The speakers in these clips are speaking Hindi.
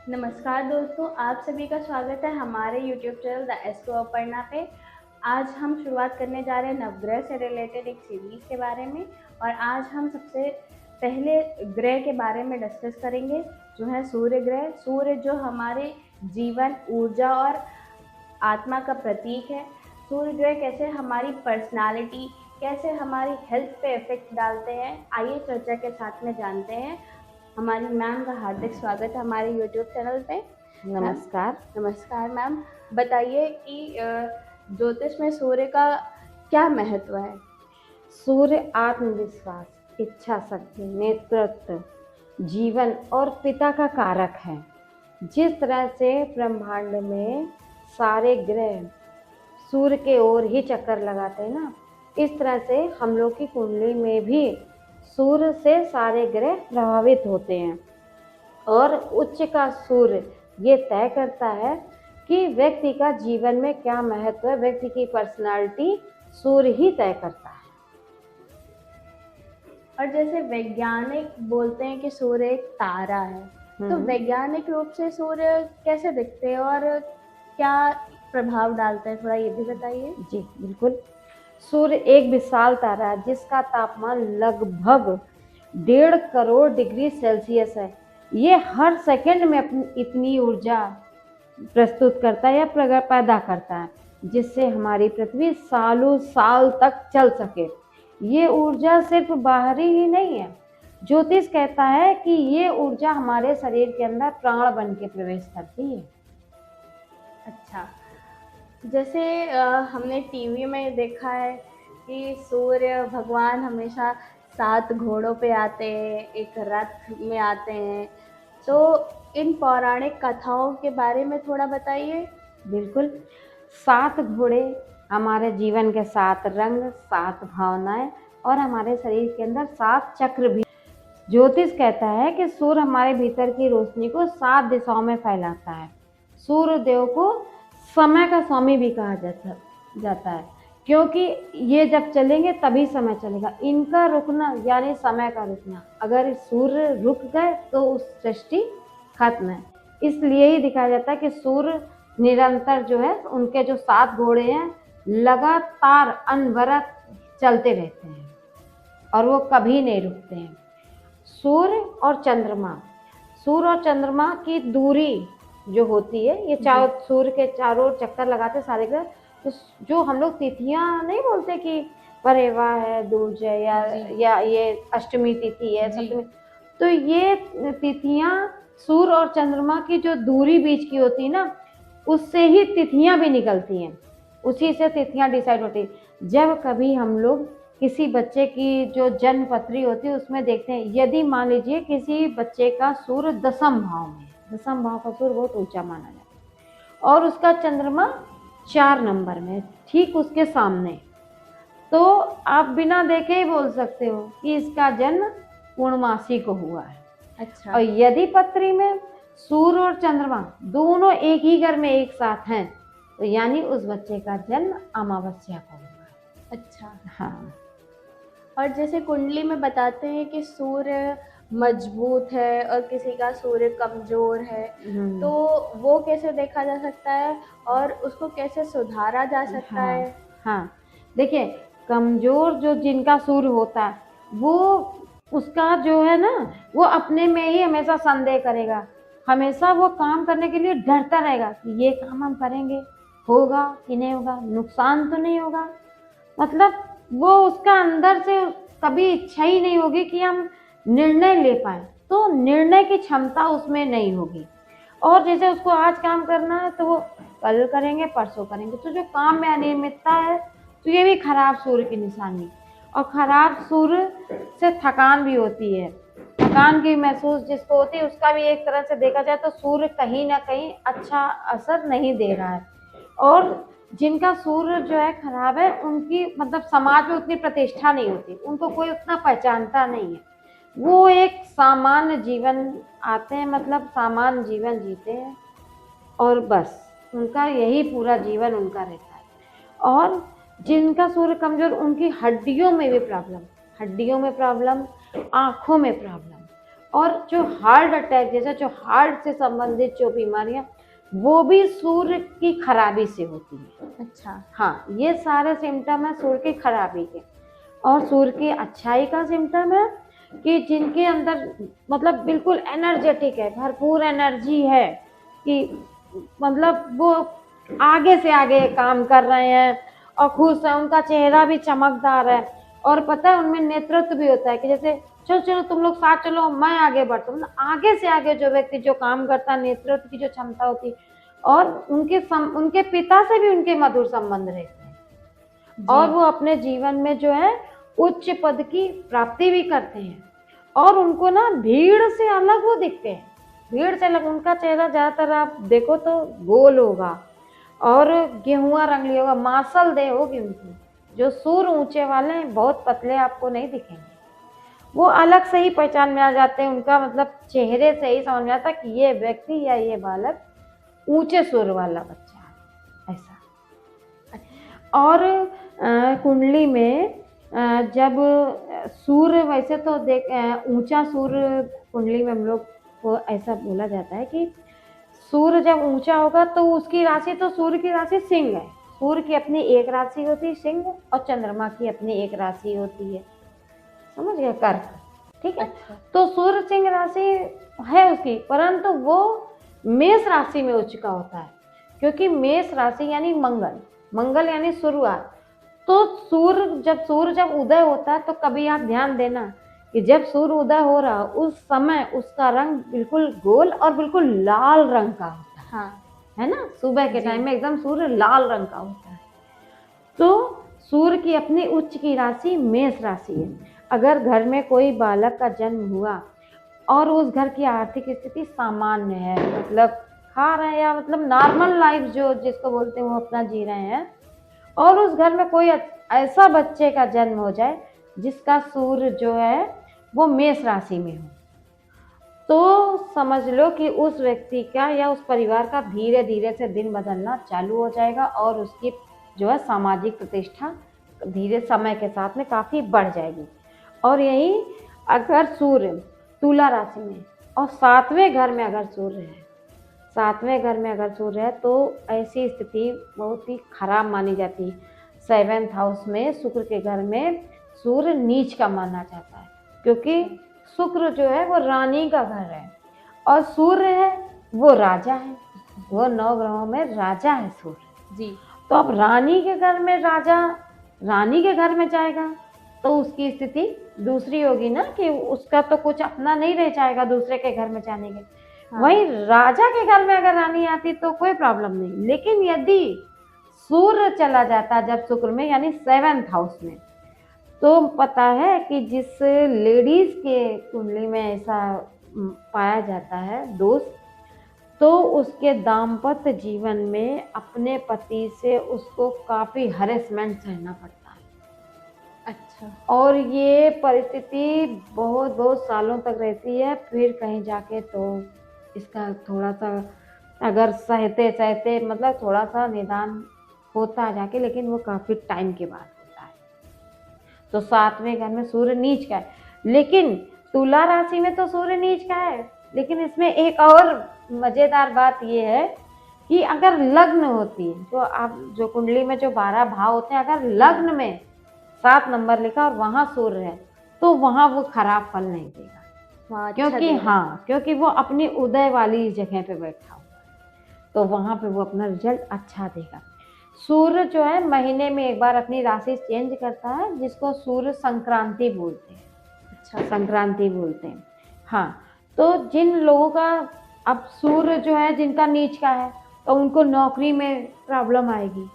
नमस्कार दोस्तों, आप सभी का स्वागत है हमारे YouTube channel the astro Aparna पे। आज हम शुरुआत करने जा रहे हैं नवग्रह से रिलेटेड एक सीरीज़ के बारे में। और आज हम सबसे पहले ग्रह के बारे में डिस्कस करेंगे, जो है सूर्य ग्रह। सूर्य जो हमारे जीवन, ऊर्जा और आत्मा का प्रतीक है। सूर्य ग्रह कैसे हमारी पर्सनालिटी, कैसे हमारी हेल्थ पे इफेक्ट डालते हैं, आइए चर्चा के साथ में जानते हैं। हमारी मैम का हार्दिक स्वागत है हमारे यूट्यूब चैनल पे। नमस्कार। नमस्कार मैम। बताइए कि ज्योतिष में सूर्य का क्या महत्व है? सूर्य आत्मविश्वास, इच्छा शक्ति, नेतृत्व, जीवन और पिता का कारक है। जिस तरह से ब्रह्मांड में सारे ग्रह सूर्य के ओर ही चक्कर लगाते हैं ना, इस तरह से हम लोग की कुंडली में भी सूर्य से सारे ग्रह प्रभावित होते हैं। और उच्च का सूर्य ये तय करता है कि व्यक्ति का जीवन में क्या महत्व है। व्यक्ति की पर्सनालिटी सूर्य ही तय करता है। और जैसे वैज्ञानिक बोलते हैं कि सूर्य एक तारा है, तो वैज्ञानिक रूप से सूर्य कैसे दिखते हैं और क्या प्रभाव डालते हैं, थोड़ा ये भी बताइए। जी बिल्कुल। सूर्य एक विशाल तारा है जिसका तापमान लगभग 1.5 करोड़ डिग्री सेल्सियस है। ये हर सेकंड में अपनी इतनी ऊर्जा प्रस्तुत करता है या पैदा करता है, जिससे हमारी पृथ्वी सालों साल तक चल सके। ये ऊर्जा सिर्फ बाहरी ही नहीं है। ज्योतिष कहता है कि ये ऊर्जा हमारे शरीर के अंदर प्राण बन के प्रवेश करती है। अच्छा, जैसे हमने टीवी में देखा है कि सूर्य भगवान हमेशा 7 घोड़ों पे आते हैं, एक रथ में आते हैं। तो इन पौराणिक कथाओं के बारे में थोड़ा बताइए। बिल्कुल। 7 घोड़े हमारे जीवन के 7 रंग, 7 भावनाएं और हमारे शरीर के अंदर 7 चक्र भी। ज्योतिष कहता है कि सूर्य हमारे भीतर की रोशनी को 7 दिशाओं में फैलाता है। सूर्य देव को समय का स्वामी भी कहा जाता है, क्योंकि ये जब चलेंगे तभी समय चलेगा। इनका रुकना यानी समय का रुकना। अगर सूर्य रुक गए तो उस सृष्टि खत्म है। इसलिए ही दिखाया जाता है कि सूर्य निरंतर जो है, उनके जो 7 घोड़े हैं लगातार अनवरत चलते रहते हैं और वो कभी नहीं रुकते हैं। सूर्य और चंद्रमा, सूर्य और चंद्रमा की दूरी जो होती है, ये सूर्य के चारों ओर चक्कर लगाते सारे ग्रह। तो जो हम लोग तिथियां नहीं बोलते कि परेवा है, दूज है, या ये अष्टमी तिथि है, सप्तमी, तो ये तिथियां सूर्य और चंद्रमा की जो दूरी बीच की होती है ना, उससे ही तिथियां भी निकलती हैं। उसी से तिथियां डिसाइड होती है। जब कभी हम लोग किसी बच्चे की जो जन्म पत्री होती है उसमें देखते हैं, यदि मान लीजिए किसी बच्चे का सूर्य 10th भाव में, 10th भाव का सूर्य बहुत ऊंचा माना जाता है और उसका चंद्रमा 4 नंबर में, ठीक उसके सामने, तो आप बिना देखे ही बोल सकते हो कि इसका जन्म पूर्णमासी को हुआ है। अच्छा। और यदि पत्री में सूर्य और चंद्रमा दोनों एक ही घर में एक साथ हैं, तो यानी उस बच्चे का जन्म अमावस्या को हुआ है। अच्छा। हाँ। और जैसे कुंडली में बताते हैं कि सूर्य मजबूत है और किसी का सूर्य कमजोर है, तो वो कैसे देखा जा सकता है और उसको कैसे सुधारा जा सकता है? हाँ, देखिए, कमजोर जो जिनका सूर्य होता है, वो उसका जो है ना, वो अपने में ही हमेशा संदेह करेगा। हमेशा वो काम करने के लिए डरता रहेगा कि ये काम हम करेंगे, होगा कि नहीं होगा, नुकसान तो नहीं होगा। मतलब वो उसका अंदर से कभी इच्छा ही नहीं होगी कि हम निर्णय ले पाए, तो निर्णय की क्षमता उसमें नहीं होगी। और जैसे उसको आज काम करना है तो वो कल करेंगे, परसों करेंगे। तो जो काम में अनियमितता है, तो ये भी खराब सूर्य की निशानी। और खराब सूर्य से थकान भी होती है। थकान की महसूस जिसको होती है, उसका भी एक तरह से देखा जाए तो सूर्य कहीं ना कहीं अच्छा असर नहीं दे रहा है। और जिनका सूर्य जो है खराब है, उनकी मतलब समाज में उतनी प्रतिष्ठा नहीं होती, उनको कोई उतना पहचानता नहीं है। वो एक सामान्य जीवन आते हैं, मतलब सामान्य जीवन जीते हैं और बस उनका यही पूरा जीवन उनका रहता है। और जिनका सूर्य कमजोर, उनकी हड्डियों में भी प्रॉब्लम, हड्डियों में प्रॉब्लम, आँखों में प्रॉब्लम, और जो हार्ट अटैक जैसा जो हार्ट से संबंधित जो बीमारियां, वो भी सूर्य की खराबी से होती है। अच्छा। हाँ, ये सारे सिम्टम है सूर्य की खराबी के। और सूर्य की अच्छाई का सिम्टम है कि जिनके अंदर मतलब बिल्कुल एनर्जेटिक है, भरपूर एनर्जी है, कि मतलब वो आगे से आगे काम कर रहे हैं और खुश है, उनका चेहरा भी चमकदार है, और पता है उनमें नेतृत्व भी होता है कि जैसे चलो चलो तुम लोग साथ चलो, मैं आगे बढ़ता हूँ। मतलब आगे से आगे जो व्यक्ति जो काम करता है, नेतृत्व की जो क्षमता होती है, और उनके पिता से भी उनके मधुर संबंध रहते हैं, और जी। वो अपने जीवन में जो है उच्च पद की प्राप्ति भी करते हैं। और उनको ना भीड़ से अलग वो दिखते हैं, भीड़ से अलग। उनका चेहरा ज्यादातर आप देखो तो गोल होगा और गेहुआ रंग लिया होगा, मांसल देह होगी उनकी। जो सूर ऊंचे वाले हैं बहुत पतले आपको नहीं दिखेंगे, वो अलग से ही पहचान में आ जाते हैं। उनका मतलब चेहरे से ही समझ में आता है कि ये व्यक्ति या ये बालक ऊंचे सुर वाला बच्चा है, ऐसा। और कुंडली में जब सूर्य, वैसे तो देख ऊंचा सूर्य कुंडली में हम लोग को ऐसा बोला जाता है कि सूर्य जब ऊंचा होगा तो उसकी राशि, तो सूर्य की राशि सिंह है। सूर्य की अपनी एक राशि होती है सिंह, और चंद्रमा की अपनी एक राशि होती है, समझ गए, कर्क। ठीक है। अच्छा। तो सूर्य सिंह राशि है उसकी, परंतु वो मेष राशि में उच्च का होता है, क्योंकि मेष राशि यानी मंगल, मंगल यानी शुरुआत। तो सूर्य जब उदय होता है तो कभी आप ध्यान देना कि जब सूर्य उदय हो रहा उस समय उसका रंग बिल्कुल गोल और बिल्कुल लाल रंग का होता हाँ। है ना। सुबह के जी। टाइम में एकदम सूर्य लाल रंग का होता है। तो सूर्य की अपनी उच्च की राशि मेष राशि है। अगर घर में कोई बालक का जन्म हुआ और उस घर की आर्थिक स्थिति सामान्य है, मतलब खा रहे हैं या मतलब नॉर्मल लाइफ जो जिसको बोलते हैं वो अपना जी रहे हैं, और उस घर में कोई ऐसा बच्चे का जन्म हो जाए जिसका सूर्य जो है वो मेष राशि में हो, तो समझ लो कि उस व्यक्ति का या उस परिवार का धीरे धीरे से दिन बदलना चालू हो जाएगा, और उसकी जो है सामाजिक प्रतिष्ठा धीरे समय के साथ में काफ़ी बढ़ जाएगी। और यही अगर सूर्य तुला राशि में और सातवें घर में अगर सूर्य है, सातवें घर में अगर सूर्य है, तो ऐसी स्थिति बहुत ही खराब मानी जाती है। 7th हाउस में शुक्र के घर में सूर्य नीच का माना जाता है, क्योंकि शुक्र जो है वो रानी का घर है, और सूर्य है वो राजा है, वो 9 ग्रहों में राजा है सूर्य। जी। तो अब रानी के घर में राजा रानी के घर में जाएगा तो उसकी स्थिति दूसरी होगी ना, कि उसका तो कुछ अपना नहीं रह जाएगा दूसरे के घर में जाने के। हाँ। वहीं राजा के घर में अगर रानी आती तो कोई प्रॉब्लम नहीं, लेकिन यदि सूर्य चला जाता जब शुक्र में यानी 7th हाउस में, तो पता है कि जिस लेडीज के कुंडली में ऐसा पाया जाता है दोष, तो उसके दाम्पत्य जीवन में अपने पति से उसको काफी हरेसमेंट सहना पड़ता है। अच्छा। और ये परिस्थिति बहुत बहुत सालों तक रहती है, फिर कहीं जाके तो इसका थोड़ा सा अगर सहते सहते मतलब थोड़ा सा निदान होता है जाके, लेकिन वो काफी टाइम के बाद होता है। तो 7वें घर में सूर्य नीच का है, लेकिन तुला राशि में तो सूर्य नीच का है, लेकिन इसमें एक और मजेदार बात ये है कि अगर लग्न होती है, जो आप जो कुंडली में जो 12 भाव होते हैं, अगर लग्न में 7 नंबर लिखा और वहां सूर्य है, तो वहां वो खराब फल नहीं देगा, हाँ, अच्छा क्योंकि देगा। हाँ, क्योंकि वो अपनी उदय वाली जगह पे बैठा हुआ है, तो वहां पे वो अपना रिजल्ट अच्छा देगा। सूर्य जो है महीने में एक बार अपनी राशि चेंज करता है, जिसको सूर्य संक्रांति बोलते हैं। अच्छा। संक्रांति बोलते हैं। हाँ, तो जिन लोगों का अब सूर्य जो है जिनका नीच का है, तो उनको नौकरी में प्रॉब्लम आएगी।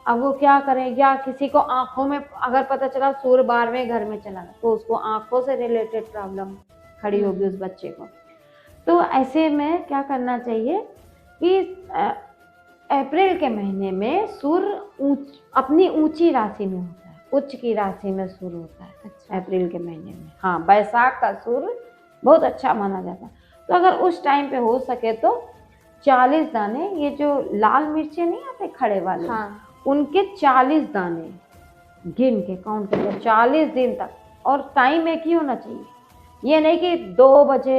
अब वो क्या करें, या किसी को आंखों में अगर पता चला सूर्य 12वें घर में चला गया, तो उसको आंखों से रिलेटेड प्रॉब्लम खड़ी होगी उस बच्चे को। तो ऐसे में क्या करना चाहिए कि अप्रैल के महीने में सूर्य अपनी ऊंची राशि में होता है, उच्च की राशि में सूर्य होता है। अच्छा। अप्रैल के महीने में, हाँ, बैसाख का सूर्य बहुत अच्छा माना जाता है। तो अगर उस टाइम पे हो सके तो 40 दाने, ये जो लाल मिर्चे नहीं आते खड़े वाले, हाँ। उनके 40 दाने गिन के काउंट करके 40 दिन तक, और टाइम एक ही होना चाहिए। ये नहीं कि 2 बजे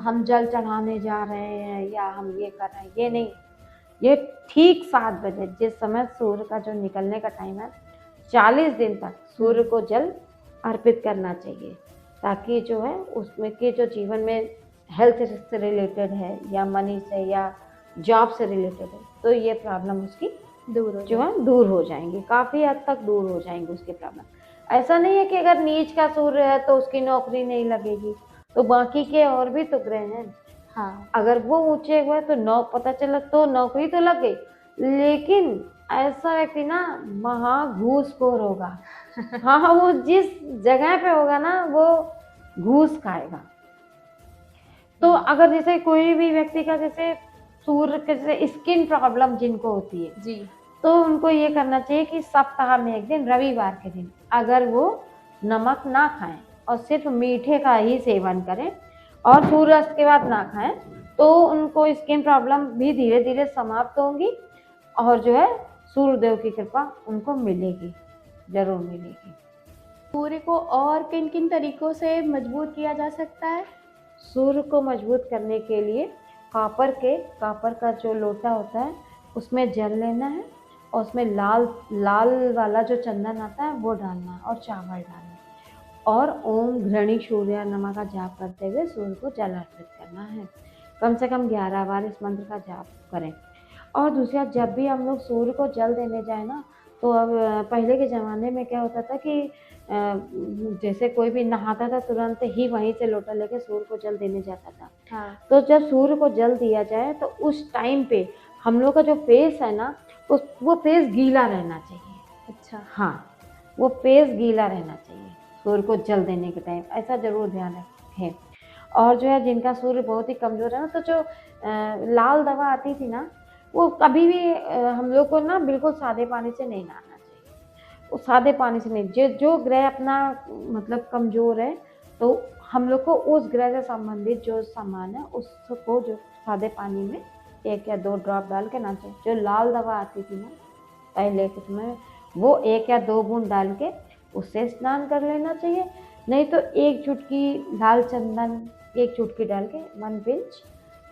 हम जल चढ़ाने जा रहे हैं या हम ये कर रहे हैं, ये नहीं। ये ठीक 7 बजे जिस समय सूर्य का जो निकलने का टाइम है, 40 दिन तक सूर्य को जल अर्पित करना चाहिए, ताकि जो है उसमें के जो जीवन में हेल्थ से रिलेटेड है या मनी से या जॉब से रिलेटेड है, तो ये प्रॉब्लम उसकी जो है दूर हो जाएंगी, काफ़ी हद तक दूर हो जाएंगी उसकी प्रॉब्लम। ऐसा नहीं है कि अगर नीच का सूर्य है तो उसकी नौकरी नहीं लगेगी, तो बाकी के और भी तो ग्रह हैं। हाँ, अगर वो ऊंचे हुए तो नौ पता चला तो नौकरी तो लग गई, लेकिन ऐसा व्यक्ति ना महा घूसखोर होगा। हाँ, वो जिस जगह पे होगा ना वो घूस खाएगा। तो अगर जैसे कोई भी व्यक्ति का जैसे सूर्य के जैसे स्किन प्रॉब्लम जिनको होती है, जी, तो उनको ये करना चाहिए कि सप्ताह में एक दिन रविवार के दिन अगर वो नमक ना खाएं और सिर्फ मीठे का ही सेवन करें और सूर्यास्त के बाद ना खाएं, तो उनको स्किन प्रॉब्लम भी धीरे धीरे समाप्त होंगी और जो है सूर्यदेव की कृपा उनको मिलेगी, जरूर मिलेगी। सूर्य को और किन किन तरीकों से मजबूत किया जा सकता है? सूर्य को मजबूत करने के लिए कापर का जो लोटा होता है उसमें जल लेना है और उसमें लाल लाल वाला जो चंदन आता है वो डालना है और चावल डालना है और ओम घृणी सूर्य नमा का जाप करते हुए सूर्य को जल अर्पित करना है। कम से कम 11 बार इस मंत्र का जाप करें। और दूसरा, जब भी हम लोग सूर्य को जल देने जाए ना, तो अब पहले के ज़माने में क्या होता था कि जैसे कोई भी नहाता था तुरंत ही वहीं से लोटा लेके सूर्य को जल देने जाता था। हाँ, तो जब सूर्य को जल दिया जाए तो उस टाइम पे हम लोग का जो फेस है ना, वो फेस गीला रहना चाहिए। अच्छा, हाँ, वो फेस गीला रहना चाहिए सूर्य को जल देने के टाइम, ऐसा ज़रूर ध्यान रखें। और जो है जिनका सूर्य बहुत ही कमज़ोर है ना, तो जो लाल दवा आती थी ना, वो कभी भी हम लोग को ना बिल्कुल सादे पानी से नहीं नहाना चाहिए। वो सादे पानी से नहीं, जो ग्रह अपना मतलब कमज़ोर है, तो हम लोग को उस ग्रह से संबंधित जो सामान है उसको जो सादे पानी में 1 या 2 ड्रॉप डाल के नहाना चाहिए। जो लाल दवा आती थी ना पहले के समय में, वो 1 या 2 बूंद डाल के उससे स्नान कर लेना चाहिए। नहीं तो 1 चुटकी लाल चंदन 1 चुटकी डाल के 1 पिंच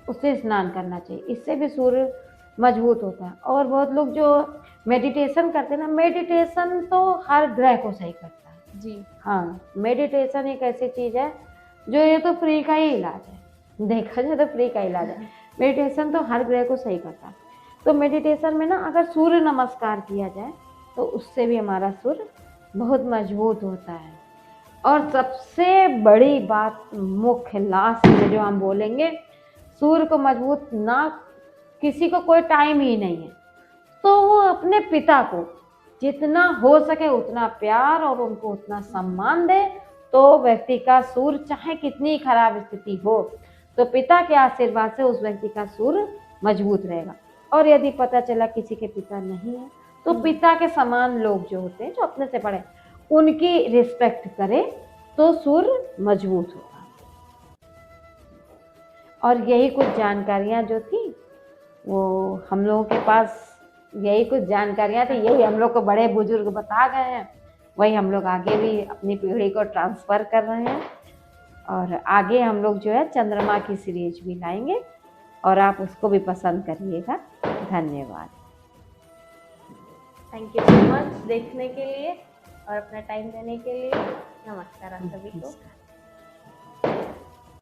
उससे स्नान करना चाहिए। इससे भी सूर्य मजबूत होता है। और बहुत लोग जो मेडिटेशन करते हैं ना, मेडिटेशन तो हर ग्रह को सही करता है। जी, हाँ, मेडिटेशन एक ऐसी चीज़ है जो ये तो फ्री का ही इलाज है। देखा जाए तो फ्री का इलाज है। मेडिटेशन तो हर ग्रह को सही करता है। तो मेडिटेशन में ना अगर सूर्य नमस्कार किया जाए तो उससे भी हमारा सूर्य बहुत मजबूत होता है। और सबसे बड़ी बात, मुख्य लास्ट में जो हम बोलेंगे, सूर्य को मजबूत ना किसी को कोई टाइम ही नहीं है, तो वो अपने पिता को जितना हो सके उतना प्यार और उनको उतना सम्मान दे, तो व्यक्ति का सूर्य चाहे कितनी खराब स्थिति हो, तो पिता के आशीर्वाद से उस व्यक्ति का सूर्य मजबूत रहेगा। और यदि पता चला किसी के पिता नहीं है, तो पिता के समान लोग जो होते हैं, जो अपने से बड़े, उनकी रिस्पेक्ट करे तो सूर्य मजबूत होगा। और यही कुछ जानकारियाँ जो थी वो हम लोगों के पास, यही कुछ जानकारियाँ थी, यही हम लोग को बड़े बुजुर्ग बता गए हैं, वही हम लोग आगे भी अपनी पीढ़ी को ट्रांसफ़र कर रहे हैं। और आगे हम लोग जो है चंद्रमा की सीरीज भी लाएंगे और आप उसको भी पसंद करिएगा। धन्यवाद। थैंक यू सो मच देखने के लिए और अपना टाइम देने के लिए। नमस्कार आप सभी को।